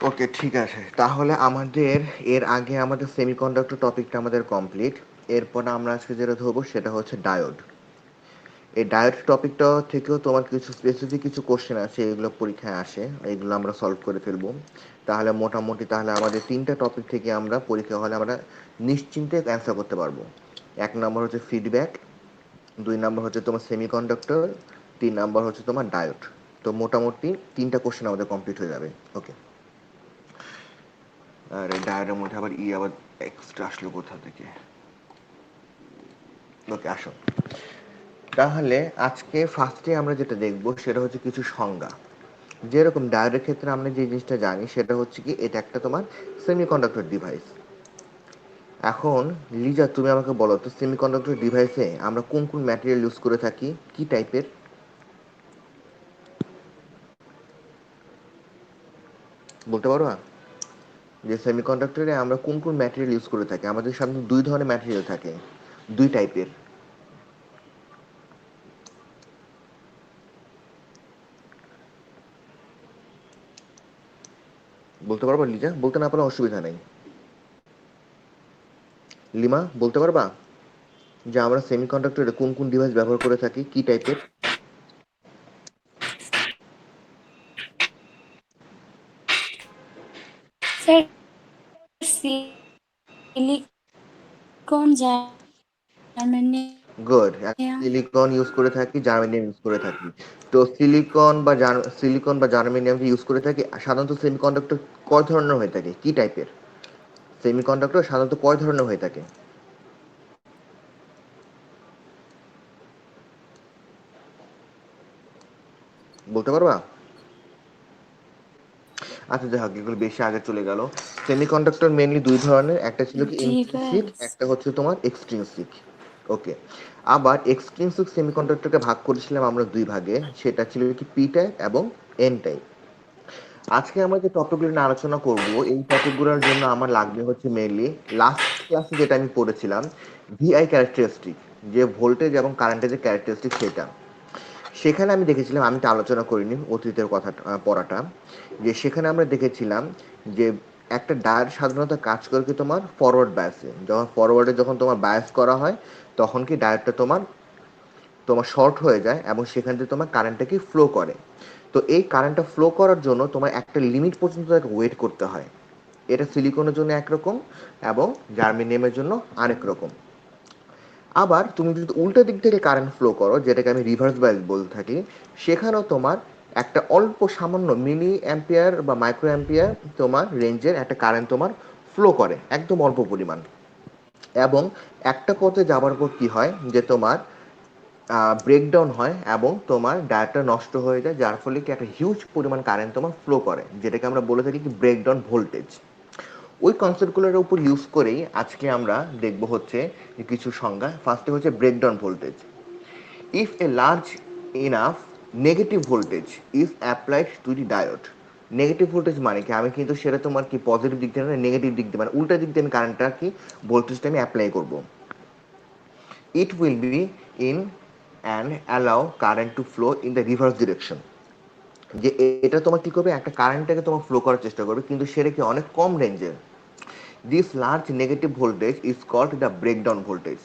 ওকে, ঠিক আছে। তাহলে আমাদের এর আগে আমাদের সেমিকন্ডাক্টর টপিকটা আমাদের কমপ্লিট। এরপর আমরা আজকে যেটা ধরবো সেটা হচ্ছে ডায়োড। এই ডায়োড টপিকটা থেকেও তোমার কিছু স্পেসিফিক কিছু কোশ্চেন আছে, এগুলো পরীক্ষায় আসে, এগুলো আমরা সলভ করে ফেলবো। তাহলে মোটামুটি তাহলে আমাদের তিনটা টপিক থেকে আমরা পরীক্ষা হলে আমরা নিশ্চিন্তে অ্যান্সার করতে পারবো। এক নম্বর হচ্ছে ফিডব্যাক, দুই নম্বর হচ্ছে তোমার সেমিকন্ডাক্টর, তিন নম্বর হচ্ছে তোমার ডায়োড। তো মোটামুটি তিনটা কোশ্চেন আমাদের কমপ্লিট হয়ে যাবে। ওকে। আর এই ডায়োডের মধ্যে আবার আবার এক্সট্রা আসলো কোথা থেকে? ওকে, আসো। তাহলে আজকে ফার্স্টে আমরা যেটা দেখব সেটা হচ্ছে কিছু সংজ্ঞা। যেরকম ডায়োডের ক্ষেত্রে আমরা যে জিনিসটা জানি সেটা হচ্ছে কি, এটা একটা তোমার সেমিকন্ডাক্টর ডিভাইস। এখন লিজা, তুমি আমাকে বলো তো, সেমিকন্ডাক্টর ডিভাইসে আমরা কোন কোন ম্যাটেরিয়াল ইউজ করে থাকি, কি টাইপের? বলতে পারবা যে সেমিকন্ডাক্টরে আমরা কোন কোন ম্যাটেরিয়াল ইউজ করে থাকি? আমাদের সাধারণত দুই ধরনের ম্যাটেরিয়াল থাকে, দুই টাইপের। বলতে পারবা লিজা? বলতে না পারলে অসুবিধা নেই। লিমা, বলতে পারবা যে আমরা সেমিকন্ডাক্টরে কোন কোন ডিভাইস ব্যবহার করে থাকি, কি টাইপের? Sir, silicon, good. Germanium. Silicon use করে থাকি, জার্মেনিয়াম ইউজ করে থাকি। তো সিলিকন বা জার্মেনিয়াম যে ইউজ করে থাকি, সাধারণত সেমিকন্ডাক্টর কয় ধরনের হয়ে থাকে, কি টাইপের? সেমিকন্ডাক্টর সাধারণত কয় ধরনের হয়ে থাকে? বলতে পারবা? আচ্ছা, যাই হোক, এগুলো বেশি আগে চলে গেল। সেমিকন্ডাক্টর মেনলি দুই ধরনের, একটা ছিল কি ইন্ট্রিনসিক, ডিভাইস। একটা হচ্ছে তোমার এক্সট্রিনসিক। ওকে। আবার এক্সট্রিনসিক সেমিকন্ডাক্টরকে ভাগ করেছিলাম আমরা দুই ভাগে, সেটা ছিল কি পি টাইপ এবং এন টাইপ। আজকে আমরা যে টপিকগুলো নিয়ে আলোচনা করব, এই টপিকগুলোর জন্য আমার লাগবে হচ্ছে মেইনলি লাস্ট ক্লাসে যেটা আমি পড়েছিলাম, ভিআই ক্যারেক্টারিস্টিক, যে ভোল্টেজ এবং কারেন্টের যে ক্যারেক্টারিস্টিক সেটা। সেখানে আমি দেখেছিলাম, আমি তো আলোচনা করিনি অতীতের কথা পড়াটা, যে সেখানে আমরা দেখেছিলাম যে একটা ডায়োড সাধারণত কাজ করে কি তোমার ফরওয়ার্ড বায়াসে। যখন ফরওয়ার্ডে যখন তোমার বায়াস করা হয়, তখন কি ডায়োডটা তোমার তোমার শর্ট হয়ে যায় এবং সেখান থেকে তোমার কারেন্টটাকে ফ্লো করে। তো এই কারেন্টটা ফ্লো করার জন্য তোমার একটা লিমিট পর্যন্ত তাকে ওয়েট করতে হয়। এটা সিলিকনের জন্য একরকম এবং জার্মেনিয়ামের জন্য আরেক রকম। আবার তুমি যদি উল্টো দিক থেকে কারেন্ট ফ্লো করো, যেটাকে আমি রিভার্স বায়াস বলতে থাকি, সেখানেও তোমার একটা অল্প সামান্য মিলি অ্যাম্পিয়ার বা মাইক্রো অ্যাম্পিয়ার তোমার রেঞ্জের একটা কারেন্ট তোমার ফ্লো করে, একদম অল্প পরিমাণ। এবং একটা পথে যাবার পর কি হয় যে তোমার ব্রেকডাউন হয় এবং তোমার ডায়োডটা নষ্ট হয়ে যায়, যার ফলে কি একটা হিউজ পরিমাণ কারেন্ট তোমার ফ্লো করে, যেটাকে আমরা বলে থাকি কি ব্রেকডাউন ভোল্টেজ। ওই কনসেপ্টগুলোর উপর ইউজ করেই আজকে আমরা দেখব হচ্ছে যে কিছু সংজ্ঞা। ফার্স্টে হচ্ছে breakdown voltage. If a large enough negative voltage is applied to the diode. Negative voltage মানে কি, আমি কিন্তু সেটা তোমার কি পজিটিভ দিক দিয়ে, নেগেটিভ দিক দিয়ে, মানে উল্টা দিক দিয়ে আমি কারেন্টটা কি ভোল্টেজটা আমি অ্যাপ্লাই করবো। It will be in and allow current to flow in the reverse direction. যে এটা তোমার কি করবে, একটা কারেন্টটাকে তোমার ফ্লো করার চেষ্টা করবে, কিন্তু সেটা কি অনেক কম রেঞ্জের। This large negative voltage is called the breakdown voltage.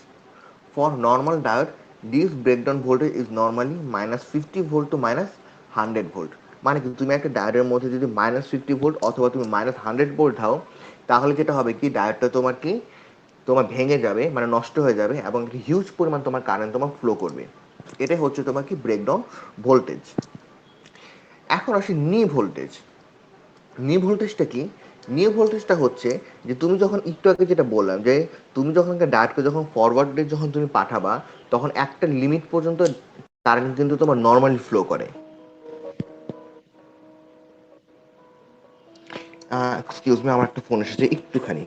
For normal diode this breakdown voltage is normally -50 volt to -100 volt. মানে কি, তুমি একটা ডায়োডের মধ্যে যদি -50 ভোল্ট অথবা তুমি -100 ভোল্ট দাও, তাহলে যেটা হবে কি, ডায়োডটা তোমার কি তোমার ভেঙে যাবে, মানে নষ্ট হয়ে যাবে, এবং হিউজ পরিমাণ তোমার কারেন্ট তোমার ফ্লো করবে। এটাই হচ্ছে তোমার কি ব্রেকডাউন ভোল্টেজ। এখন আসি নি ভোল্টেজ। নি ভোল্টেজটা কি? নি ভোল্টেজটা হচ্ছে যে তুমি যখন একটু আগে যেটা বললাম, যে তুমি যখন ডায়োডকে যখন ফরওয়ার্ডে যখন তুমি পাঠাবা, তখন একটা লিমিট পর্যন্ত কারেন্ট কিন্তু তোমার নর্মালি ফ্লো করে। এক্সকিউজ মি, আমার একটা ফোন এসেছে, একটুখানি।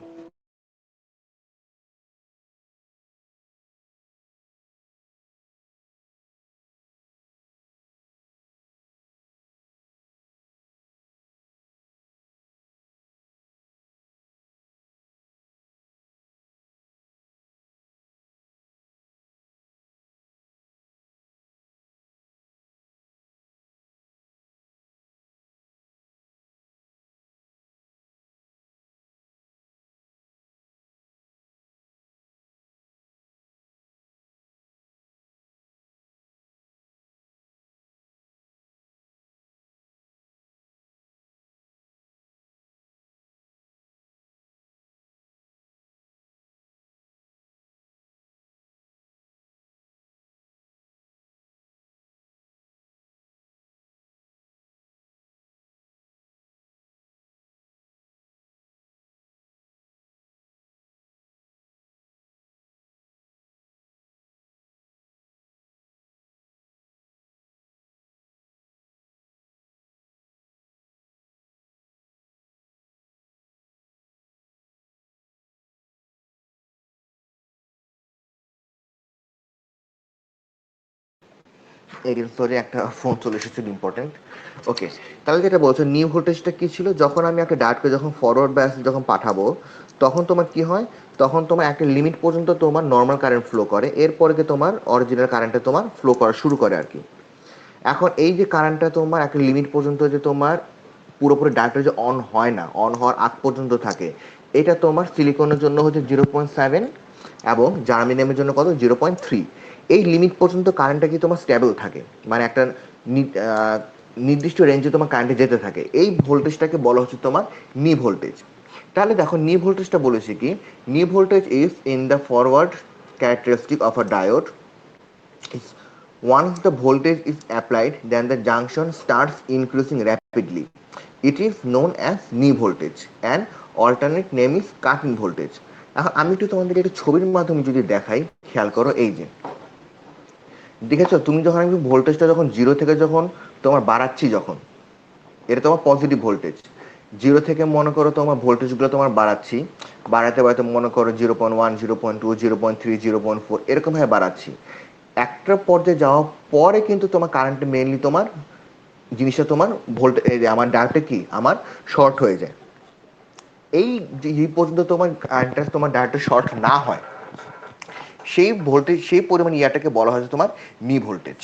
এগেন সরি, একটা ফোন চলে এসেছিল ইম্পর্টেন্ট। ওকে, তাহলে যেটা বলছো নিউ ভোল্টেজটা কি ছিল, যখন আমি একটা ডায়োডকে যখন ফরওয়ার্ড বায়াস যখন পাঠাবো তখন তোমার কি হয়, তখন তোমার একটা লিমিট পর্যন্ত তোমার নর্মাল কারেন্ট ফ্লো করে, এরপরে কি তোমার অরিজিনাল কারেন্টে তোমার ফ্লো করা শুরু করে আর কি। এখন এই যে কারেন্টটা তোমার একটা লিমিট পর্যন্ত যে তোমার পুরোপুরি ডায়োডটা যে অন হয় না, অন হওয়ার আগ পর্যন্ত থাকে, এটা তোমার সিলিকনের জন্য হচ্ছে 0.7 এবং জার্মেনিয়ামের জন্য কত 0.3। এই লিমিট পর্যন্ত কারেন্টটা কি তোমার স্টেবল থাকে, মানে একটা নির্দিষ্ট রেঞ্জে তোমার কারেন্টে যেতে থাকে, এই ভোল্টেজটাকে বলা হচ্ছে তোমার নি ভোল্টেজ। তাহলে দেখো নি ভোল্টেজটা বলেছে কি, নি voltage is in the forward characteristic of a diode. Once the voltage is applied, then the junction starts increasing rapidly. It is known as knee voltage. An alternate name is cut-in voltage. এখন আমি একটু তোমাদেরকে একটা ছবির মাধ্যমে যদি দেখাই, খেয়াল করো, এই যে দেখেছো তুমি যখন আমি ভোল্টেজটা যখন জিরো থেকে যখন তোমার বাড়াচ্ছি, যখন এটা তোমার পজিটিভ ভোল্টেজ, জিরো থেকে মনে করো তোমার ভোল্টেজগুলো তোমার বাড়াচ্ছি, বাড়াতে বাড়াতে মনে করো 0.1, 0.2, 0.3, 0.4 এরকমভাবে বাড়াচ্ছি, একটা পর্যায়ে যাওয়ার পরে কিন্তু তোমার কারেন্ট মেইনলি তোমার জিনিসটা তোমার ভোল্টেজ আমার ডায়োডটা কি আমার শর্ট হয়ে যায়। এই যে পর্যন্ত তোমার কারেন্টটা তোমার ডায়োডটা শর্ট না হয়, সেই ভোল্টেজ সেই পরিমাণ ইয়াটাকে বলা হয়েছে তোমার নি ভোল্টেজ।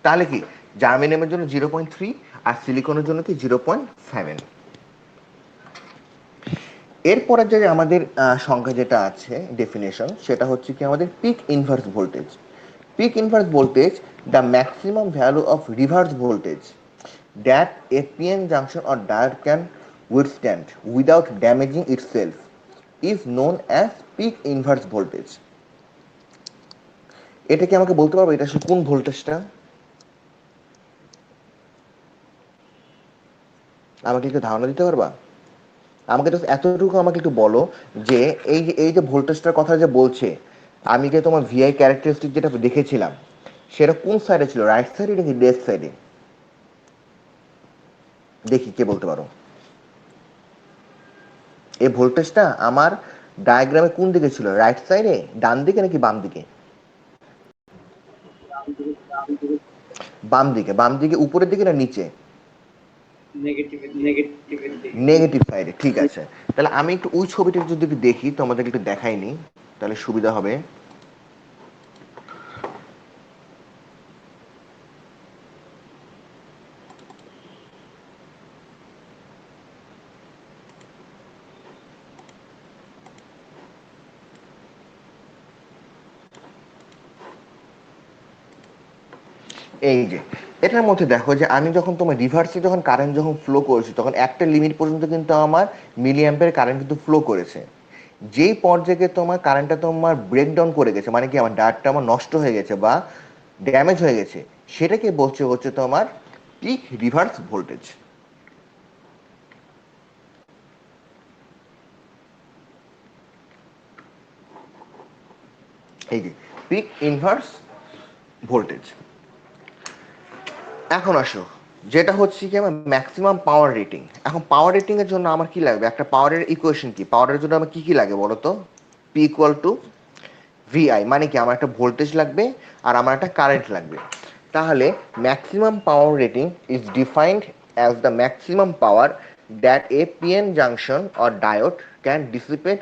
তাহলে কি জার্মেনিয়ামের জন্য 0.3 আর সিলিকনের জন্য কি 0.7। এরপরে যে আমাদের সংখ্যা যেটা আছে ডেফিনেশন, সেটা হচ্ছে কি আমাদের peak inverse voltage. Peak inverse voltage, the maximum value of reverse voltage that a PN junction or diode can withstand without damaging itself, is known as peak inverse voltage. এটা কি আমাকে বলতে পারবো এটা আসলে কোন ভোল্টেজটা? আমাকে একটু ধারণা দিতে পারবা? আমাকে তো এতটুকু আমাকে একটু বলো যে এই যে ভোল্টেজটার কথা যে বলছে, আমি যে তোমার ভিআই ক্যারেক্টারিস্টিক যেটা দেখেছিলাম সেটা কোন সাইডে ছিল, রাইট সাইডে নাকি লেফট সাইডে? দেখি কে বলতে পারো। এই ভোল্টেজটা আমার ডায়াগ্রামে কোন দিকে ছিল, রাইট সাইডে, ডান দিকে নাকি বাম দিকে? বাম দিকে। বাম দিকে উপরের দিকে না নিচে? নেগেটিভ সাইডে, ঠিক আছে। তাহলে আমি একটু ওই ছবিটা যদি একটু দেখি, তোমাদেরকে একটু দেখাইনি তাহলে সুবিধা হবে। এই যে এটার মধ্যে দেখো যে আমি যখন তোমার রিভার্সে যখন কারেন্ট যখন ফ্লো করেছি, তখন একটা লিমিট পর্যন্ত কিন্তু আমার মিলি অ্যাম্পের কারেন্ট কিন্তু ফ্লো করেছে। যেই পর্যায়ে তোমার কারেন্টটা তোমার ব্রেকডাউন করে গেছে, মানে কি আমার ডায়োডটা আমার নষ্ট হয়ে গেছে বা ড্যামেজ হয়ে গেছে, সেটাকে বলছে হচ্ছে তোমার পিক রিভার্স ভোল্টেজ। এই যে পিক ইনভার্স ভোল্টেজ। এখন আসো যেটা হচ্ছে কি আমার ম্যাক্সিমাম পাওয়ার রেটিং। এখন পাওয়ার রেটিং এর জন্য আমার কি লাগবে, একটা পাওয়ারের ইকুয়েশন কি, পাওয়ারের জন্য আমার কি কি লাগে বলো তো? পি ইকুয়াল টু ভিআই, মানে কি আমার একটা ভোল্টেজ লাগবে আর আমার একটা কারেন্ট লাগবে। তাহলে maximum power rating is defined as the maximum power that a PN junction or diode can dissipate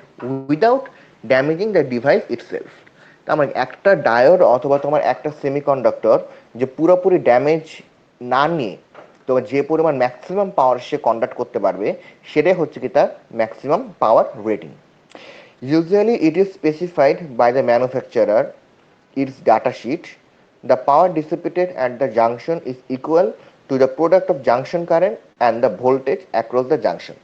without damaging the device itself. তার মানে একটা ডায়োড অথবা তোমার একটা সেমিকন্ডাক্টর যে পুরোপুরি ড্যামেজ না নিয়ে তোমার যে পরিমাণ ম্যাক্সিমাম পাওয়ার সে কন্ডাক্ট করতে পারবে, সেটাই হচ্ছে কি তার maximum power rating. Usually it is specified by the manufacturer, its data sheet. The power dissipated at the junction is equal to the product of junction current and the voltage across the junction.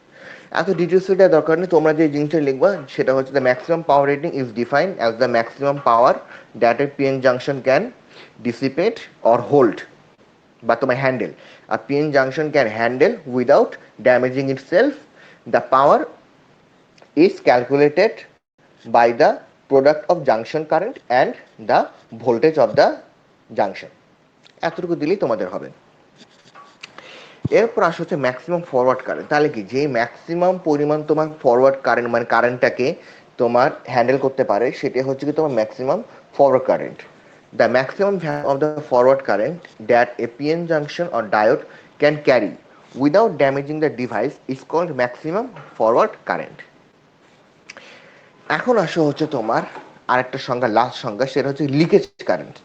এত details এটা দরকার নেই, তোমরা যে জিনিসটা লিখবা সেটা হচ্ছে the maximum power rating is defined as the maximum power that a PN junction can dissipate or hold বা তোমার handle. A PN junction can handle without damaging itself. The power is calculated by the product of junction current and the voltage of the junction. এতটুকু দিলেই তোমাদের হবে। এরপর আসে হচ্ছে maximum forward current. তাহলে কি যে ম্যাক্সিমাম পরিমাণ তোমার ফরওয়ার্ড কারেন্ট মানে কারেন্টটাকে তোমার হ্যান্ডেল করতে পারে, সেটা হচ্ছে কি তোমার maximum forward current. The maximum value of the forward current that a PN junction or diode can carry without damaging the device is called maximum forward current. এখন আসো হচ্ছে তোমার আরেকটা সংজ্ঞা, লাস্ট সংজ্ঞা, সেটা হচ্ছে লিকেজ কারেন্ট।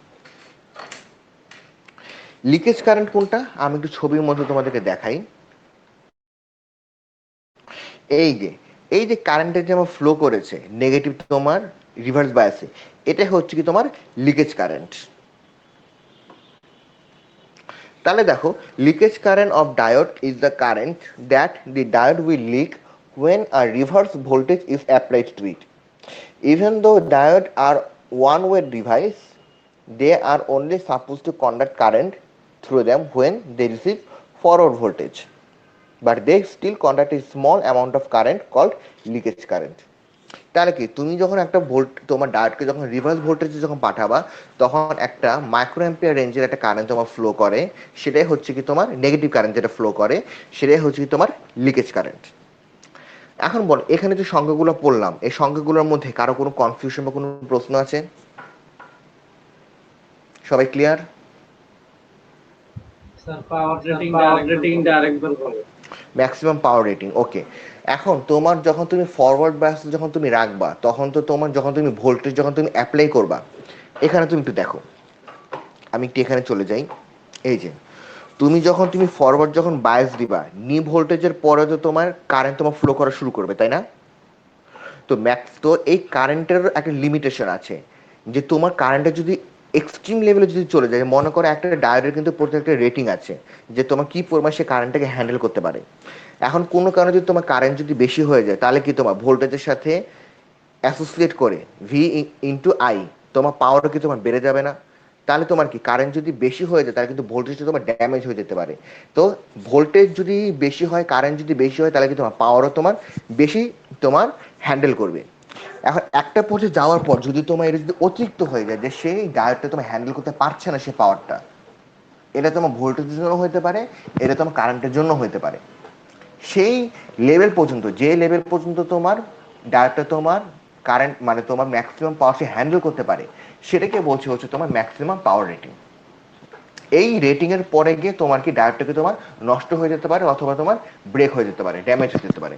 লিকেজ কারেন্ট কোনটা আমি একটু ছবির মধ্যে তোমাদেরকে দেখাই। এই যে এই যে কারেন্টের যে আমার ফ্লো করেছে নেগেটিভ তোমার রিভার্স বায়াসে, এটা হচ্ছে কি তোমার লিকেজ কারেন্ট। তাহলে দেখো, leakage current of diode is the current that the diode will leak when a reverse voltage is applied to it. Even though diodes are one-way device, they are only supposed to conduct current through them when they receive forward voltage, but they still conduct a small amount of current called leakage current. তাহলে কি, তুমি যখন একটা তোমার ডায়োডকে যখন reverse ভোল্টেজে যখন পাঠাবা, তখন একটা মাইক্রো অ্যাম্পিয়ার রেঞ্জের একটা কারেন্ট তোমার ফ্লো করে, সেটাই হচ্ছে কি তোমার নেগেটিভ কারেন্ট যেটা ফ্লো করে, সেটাই হচ্ছে কি তোমার লিকেজ কারেন্ট। এখন বল, এখানে যে সংখ্যাগুলো পড়লাম, এই সংখ্যাগুলোর মধ্যে কারো কোনো কনফিউশন বা কোনো প্রশ্ন আছে? সবাই ক্লিয়ার? ম্যাক্সিমাম পাওয়ার রেটিং, ওকে। এখন তোমার যখন তুমি ফরওয়ার্ড বায়াস যখন তুমি রাখবা, তখন তো তোমার যখন তুমি ভোল্টেজ যখন তুমি অ্যাপ্লাই করবা, এখানে তুমি একটু দেখো, আমি একটু এখানে চলে যাই। এই যে তুমি ফরওয়ার্ড যখন বায়াস দিবা, নি ভোল্টেজের পরে তো তোমার কারেন্ট তোমার ফ্লো করা শুরু করবে, তাই না? তো এই কারেন্টের একটা লিমিটেশন আছে, যে তোমার কারেন্টের যদি এক্সট্রিম লেভেলে যদি চলে যায়, মনে করো একটা ডায়োডের কিন্তু প্রত্যেকটা রেটিং আছে যে তোমার কি পরিমাণ সে কারেন্টটাকে হ্যান্ডেল করতে পারে। এখন কোনো কারণে যদি তোমার কারেন্ট যদি বেশি হয়ে যায়, তাহলে কি তোমার ভোল্টেজের সাথে অ্যাসোসিয়েট করে ভি ইন্টু আই তোমার পাওয়ারও কি তোমার বেড়ে যাবে না? তাহলে তোমার কি কারেন্ট যদি বেশি হয়ে যায়, তাহলে কিন্তু ভোল্টেজটা তোমার ড্যামেজ হয়ে যেতে পারে। তো ভোল্টেজ যদি বেশি হয়, কারেন্ট যদি বেশি হয়, তাহলে কি তোমার পাওয়ারও তোমার বেশি তোমার হ্যান্ডেল করবে। এখন একটা পর্যায়ে যাওয়ার পর যদি তোমার এটা যদি অতিরিক্ত হয়ে যায়, যে সেই ডায়োডটা তোমার হ্যান্ডেল করতে পারছে না সে পাওয়ারটা, এটা তোমার ভোল্টেজের জন্য হতে পারে, এটা তোমার কারেন্টের জন্য হতে পারে। সেই লেভেল পর্যন্ত, যে লেভেল পর্যন্ত তোমার ডায়োডটা তোমার কারেন্ট মানে তোমার ম্যাক্সিমাম পাওয়ার সে হ্যান্ডেল করতে পারে, সেটাকে বলছে হচ্ছে তোমার ম্যাক্সিমাম পাওয়ার রেটিং। এই রেটিং এর পরে গিয়ে তোমার কি ডায়োডটাকে তোমার নষ্ট হয়ে যেতে পারে, অথবা তোমার ব্রেক হয়ে যেতে পারে, ড্যামেজ হয়ে যেতে পারে।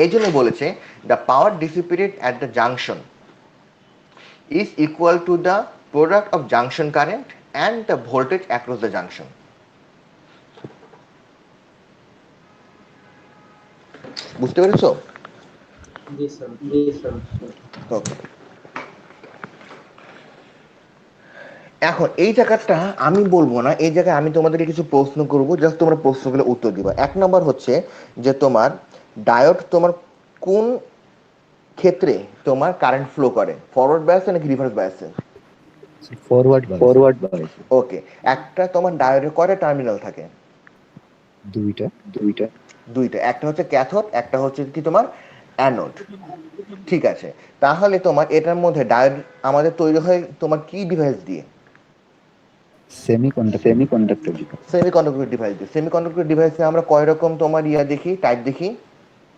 এই জন্য বলেছে the power dissipated at the junction is equal to the product of junction current and the voltage across the junction. বুঝতে পেরেছো? জি স্যার, জি স্যার। ওকে। এখন এই জায়গাটা আমি বলবো না, এই জায়গায় আমি তোমাদেরকে কিছু প্রশ্ন করবো, জাস্ট তোমরা প্রশ্নগুলো উত্তর দিবা। এক নম্বর হচ্ছে যে তোমার ডায়োড তোমার কোন ক্ষেত্রে তোমার কারেন্ট ফ্লো করে, ফরওয়ার্ড বায়াসে নাকি রিভার্স বায়াসে? Forward bias. ওকে। একটা তোমার ডায়োডের কয়টা টার্মিনাল থাকে? দুইটা। একটা হচ্ছে ক্যাথোড, একটা হচ্ছে কি তোমার অ্যানোড। ঠিক আছে, তাহলে তোমার এটার মধ্যে ডায়োড আমাদের তৈরি হয় তোমার কি ডিভাইস দিয়ে? সেমিকন্ডাক্টর ডিভাইস দিয়ে। সেমিকন্ডাক্টর ডিভাইসে আমরা কয় রকম তোমার দেখি, টাইপ দেখি,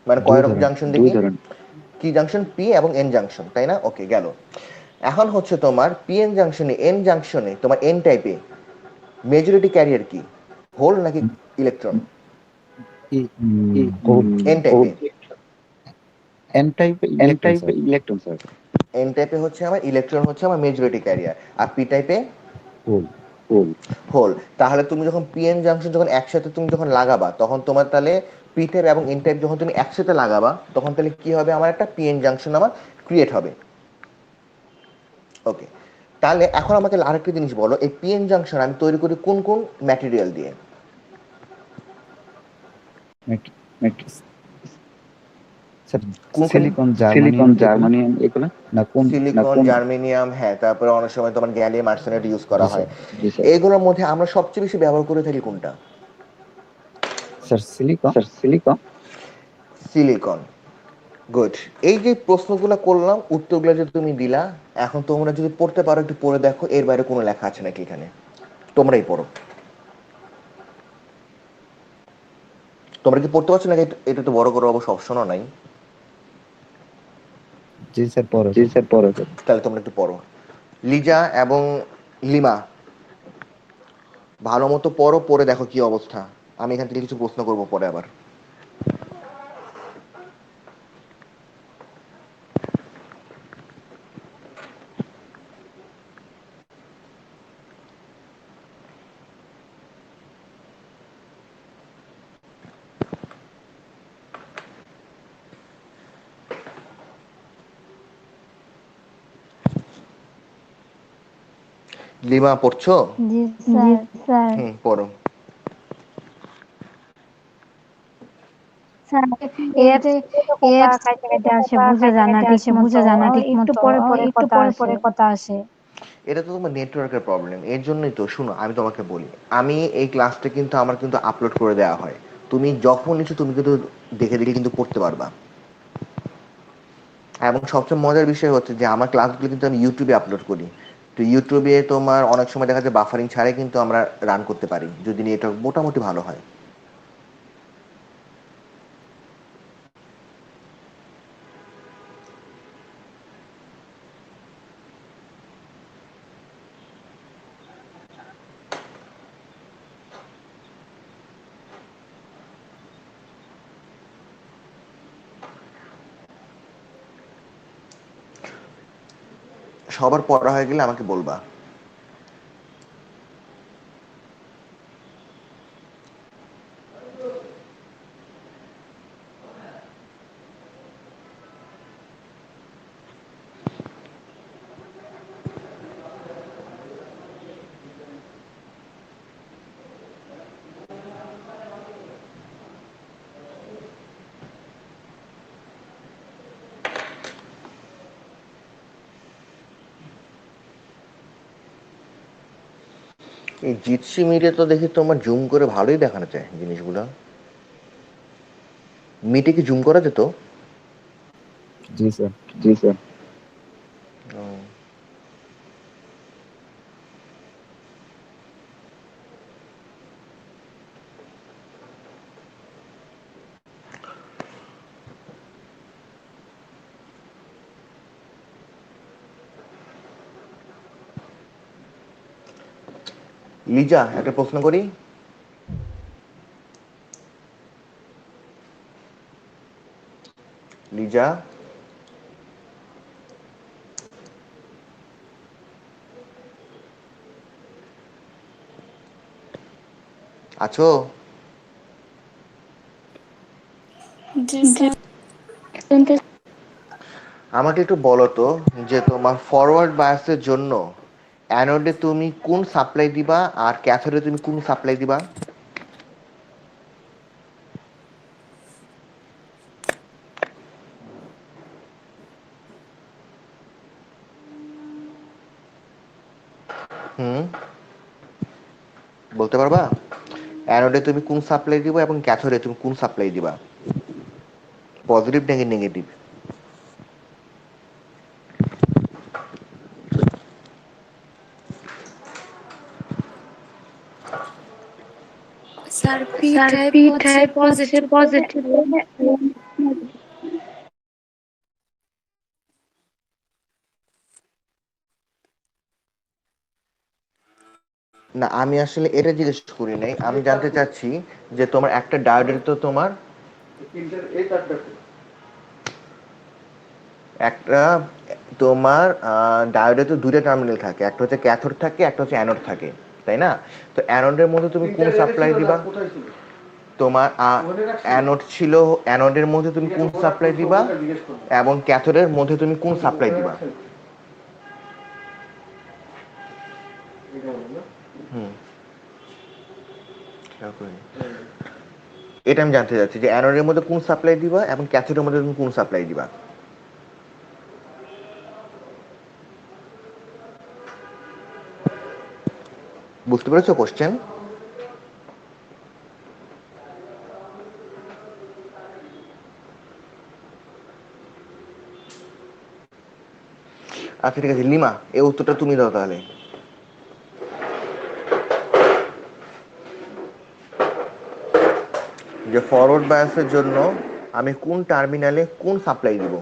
মানে কয় রকম জাংশন দেখি? কি জাংশন? পি এবং এন জাংশন, তাই না? ওকে, গেল। এখন হচ্ছে তোমার পি এন জাংশনে, এন জাংশনে তোমার এন টাইপে মেজরিটি ক্যারিয়ার কি, হোল নাকি ইলেকট্রন? এন টাইপে ইলেকট্রন স্যার। এন টাইপে হচ্ছে আমার ইলেকট্রন হচ্ছে আমার মেজরিটি ক্যারিয়ার, আর পি টাইপে হোল। তাহলে তুমি যখন পিএন জাংশন যখন একসাথে তুমি যখন লাগাবা, তখন তোমার তাহলে পি টাইপ এবং এন টাইপ যখন তুমি একসাথে লাগাবা, তখন তাহলে কি হবে, আমার একটা পিএন জাংশন আমার ক্রিয়েট হবে। ওকে, তাহলে এখন আমাকে আরেকটা জিনিস বলো, এই পিএন জাংশন আমি তৈরি করি কোন কোন ম্যাটেরিয়াল দিয়ে? সিলিকন, জার্মানিয়াম, এগুলো না? সিলিকন, জার্মেনিয়াম, হ্যাঁ। তারপরে অনেক সময় তোমার গ্যালিয়াম আর্সেনাইড ইউজ করা হয়। এগুলোর মধ্যে আমরা সবচেয়ে বেশি ব্যবহার করে থাকি কোনটা? Sir silicon. গুড। এই যে প্রশ্নগুলো করলাম, উত্তরগুলো যে তুমি দিলা, এখন তোমরা যদি পড়তে পারো একটু পড়ে দেখো, এর বাইরে কোনো লেখা আছে নাকি এখানে? তোমরাই পড়ো। তোমরা কি পড়তে পারছো নাকি? এটা তো বড় করে অবশ্য অপশনও নাই। জি স্যার পড়ো। তাহলে তোমরা একটু পড়ো। লিজা এবং লিমা, ভালো মতো পড়ো, পড়ে দেখো কি অবস্থা। আমি এখান থেকে কিছু প্রশ্ন করবো পরে আবার। লিমা পড়ছো? জি জি স্যার। স্যার। পড়ো। স্যার, এই অ্যাপস তো কথা কাইতে কাইতে আসে, বুঝা যায় না ঠিক মতো। একটু পরে পরে কথা আসে। এটা তো তোমার নেটওয়ার্কের প্রবলেম, এর জন্যই তো। শুনো, আমি তোমাকে বলি, আমি এই ক্লাসটা কিন্তু আমার কিন্তু আপলোড করে দেওয়া হয়। তুমি যখন ইচ্ছো তুমি কিন্তু দেখে দেখে কিন্তু পড়তে পারবা। এবং সবচেয়ে মজার বিষয় হচ্ছে যে আমার ক্লাসগুলো কিন্তু আমি ইউটিউবে আপলোড করি। তো ইউটিউবে তোমার অনেক সময় দেখা যায় বাফারিং ছাড়াই কিন্তু আমরা রান করতে পারি, যদি নেটওয়ার্ক মোটামুটি ভালো হয়। সবার পড়া হয়ে গেলে আমাকে বলবা। এই জিটসি মিটে তো দেখি তোমার জুম করে ভালোই দেখানো যায় জিনিসগুলো। মিটে কি জুম করা যেত? জি স্যার। জি স্যার। ও, লিজা একটা প্রশ্ন করি। লিজা, আছো? জি স্যার। আমাকে একটু বলো তো, যে তোমার ফরওয়ার্ড বায়াসের জন্য অ্যানোডে তুমি কোন সাপ্লাই দিবা আর ক্যাথোডে তুমি কোন সাপ্লাই দিবা? হুম, বলতে পারবা? অ্যানোডে তুমি কোন সাপ্লাই দিবা এবং ক্যাথোডে তুমি কোন সাপ্লাই দিবা, পজিটিভ নাকি নেগেটিভ? স্যার পি টাইপ হচ্ছে পজিটিভ। না, আমি আসলে এটা জিজ্ঞেস করি নাই, আমি জানতে চাচ্ছি যে তোমার একটা ডায়োডের তো তোমার একটা তোমার ডায়োডে তো দুইটা টার্মিনাল থাকে, একটা হচ্ছে ক্যাথোড থাকে, একটা হচ্ছে অ্যানোড থাকে, তাই না? তো অ্যানোডের মধ্যে তুমি কোন সাপ্লাই দিবা? তোমার অ্যানোড ছিল, অ্যানোডের মধ্যে তুমি কোন সাপ্লাই দিবা এবং ক্যাথোডের মধ্যে তুমি কোন সাপ্লাই দিবা? হুম, খেয়াল করিনি। এটা আমি জানতে চাচ্ছি যে অ্যানোডের মধ্যে কোন সাপ্লাই দিবা এবং ক্যাথোডের মধ্যে তুমি কোন সাপ্লাই দিবা। বুঝতে পেরেছো কোশ্চেন? আচ্ছা ঠিক আছে লিমা, এই উত্তরটা তুমি দাও তাহলে। যে ফরওয়ার্ড বায়াসের জন্য আমি কোন টার্মিনালে কোন সাপ্লাই দিব?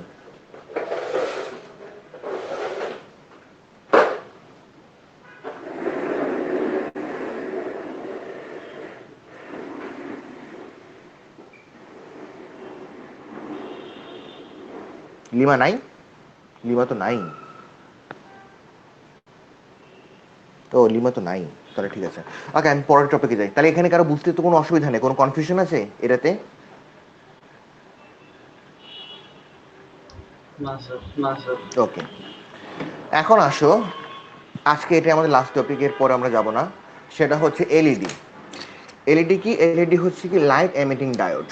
লিমা নাই, লিমা তো নাই, ও লিমা তো নাই, তাহলে ঠিক আছে। ওকে, আমি পরের টপিকে যাই। তাহলে এখানে কারো বুঝতে তো কোনো অসুবিধা নেই, কোনো কনফিউশন আছে এটাতে? না স্যার। ওকে, এখন আসো, আজকে এটা আমাদের লাস্ট টপিক, এর পরে আমরা যাব না। সেটা হচ্ছে এলইডি। এলইডি কি? এলইডি হচ্ছে কি লাইট এমিটিং ডায়োড।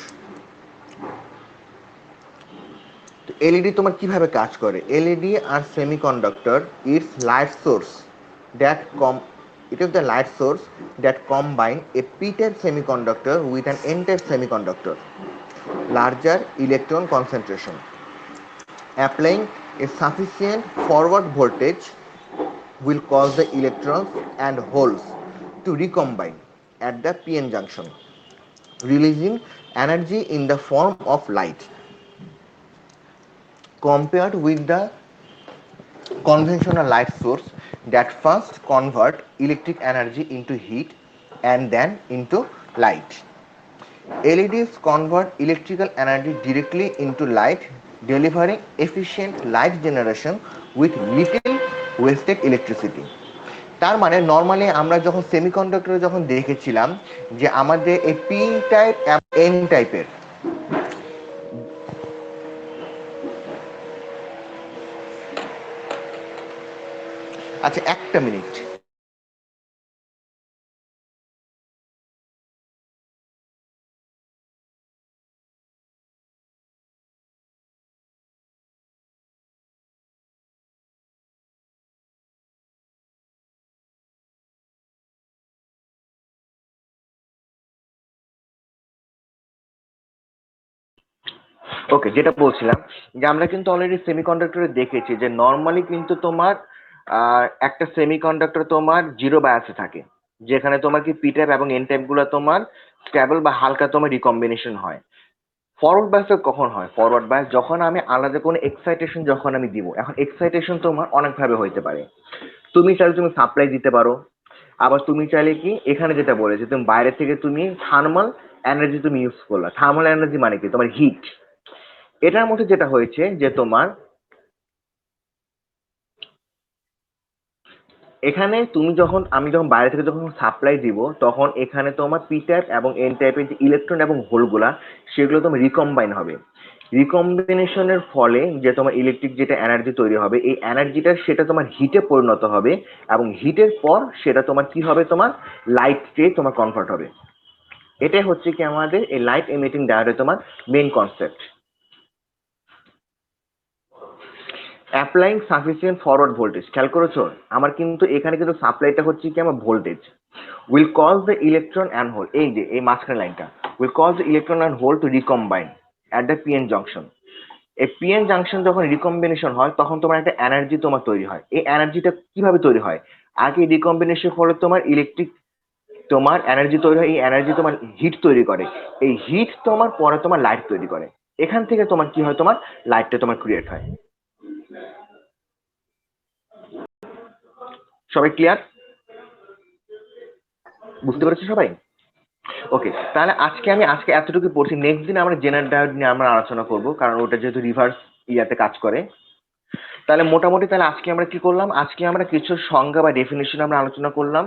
তো এলইডি তোমার কিভাবে কাজ করে? এলইডি আর semiconductor, it's light source that it is the light source that combine a p-type semiconductor with an n-type semiconductor, larger electron concentration. Applying a sufficient forward voltage will cause the electrons and holes to recombine at the p-n junction, releasing energy in the form of light. Compared with the conventional light source that first convert electric energy into heat and then into light, LEDs convert electrical energy directly into light, delivering efficient light generation with little wasted electricity. তার মানে normally আমরা যখন সেমিকন্ডাক্টরে যখন দেখেছিলাম যে আমাদের এই P type N টাইপের, আচ্ছা একটা মিনিট, ওকে, যেটা বলছিলাম যে আমরা কিন্তু অলরেডি সেমিকন্ডাক্টরে দেখেছি যে নর্মালি কিন্তু তোমার একটা সেমিকন্ডাক্টর তোমার জিরো বায়াসে থাকে, যেখানে তোমার কি পি টাইপ এবং এন টাইপ গুলো তোমার স্টেবল বা হালকা তোমার রিকম্বিনেশন হয়। ফরওয়ার্ড বায়াসে কখন হয়? ফরওয়ার্ড বায়াস যখন আমি আলাদা কোনো এক্সাইটেশন যখন আমি দিব। এখন এক্সাইটেশন তোমার অনেক ভাবে হইতে পারে। তুমি চাইলে তুমি সাপ্লাই দিতে পারো, আবার তুমি চাইলে কি এখানে যেটা বলেছি তুমি বাইরে থেকে তুমি থার্মাল এনার্জি তুমি ইউজ করলা। থার্মাল এনার্জি মানে কি? তোমার হিট। এটার মধ্যে যেটা হয়েছে যে তোমার এখানে তুমি যখন আমি যখন বাইরে থেকে যখন সাপ্লাই দিব তখন এখানে তোমার পি টাইপ এবং এন টাইপের যে ইলেকট্রন এবং হোলগুলা সেগুলো তোমার রিকম্বাইন হবে। রিকম্বিনেশনের ফলে যে তোমার ইলেকট্রিক যেটা এনার্জি তৈরি হবে এই এনার্জিটা সেটা তোমার হিটে পরিণত হবে এবং হিটের পর সেটা তোমার কি হবে? তোমার লাইটে তোমার কনভার্ট হবে। এটাই হচ্ছে কি আমাদের এই লাইট এমিটিং ডায়োডের তোমার main concept. Applying sufficient forward voltage, খেয়াল করেছো আমার কিন্তু এখানে কিন্তু সাপ্লাইটা হচ্ছে কি আমার voltage will cause the electron and hole, এই যে এই মাঝখানে লাইনটা will cause the electron and hole to recombine at the PN junction. এই পিএন জাংশন যখন রিকম্বিনেশন হয় তখন তোমার একটা এনার্জি তোমার তৈরি হয়। এই এনার্জিটা কিভাবে তৈরি হয়? আগে রিকম্বিনেশন ফলে তোমার ইলেকট্রিক তোমার এনার্জি তৈরি হয়, এই এনার্জি তোমার হিট তৈরি করে, এই হিট তোমার পরে তোমার লাইট তৈরি করে, এখান থেকে তোমার কি হয়? তোমার লাইটটা তোমার ক্রিয়েট হয়। সবাই ক্লিয়ার? বুঝতে পেরেছি সবাই? ওকে, তাহলে আজকে এতটুকু পড়ছি। নেক্সট দিন আমরা জেনারেল ডায়োড নিয়ে আমরা আলোচনা করব, কারণ ওটা যেহেতু রিভার্স ইয়াতে কাজ করে। তাহলে মোটামুটি তাহলে আজকে আমরা কি করলাম? আজকে আমরা কিছু সংজ্ঞা বা ডেফিনেশন আমরা আলোচনা করলাম,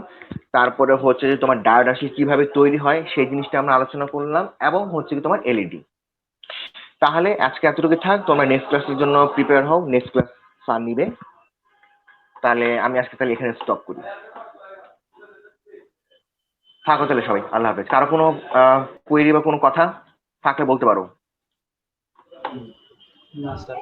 তারপরে হচ্ছে যে তোমার ডায়োড আসলে কিভাবে তৈরি হয় সেই জিনিসটা আমরা আলোচনা করলাম, এবং হচ্ছে কি তোমার এলইডি। তাহলে আজকে এতটুকু থাক, তোমরা নেক্সট ক্লাসের জন্য প্রিপেয়ার হও, নেক্সট ক্লাস স্যার নিবে। তাহলে আমি আজকে তাহলে এখানে স্টপ করি। থাকো তাহলে সবাই, আল্লাহ হাফেজ। কারো কোনো কোয়েরি বা কোনো কথা থাকলে বলতে পারো। না স্যার।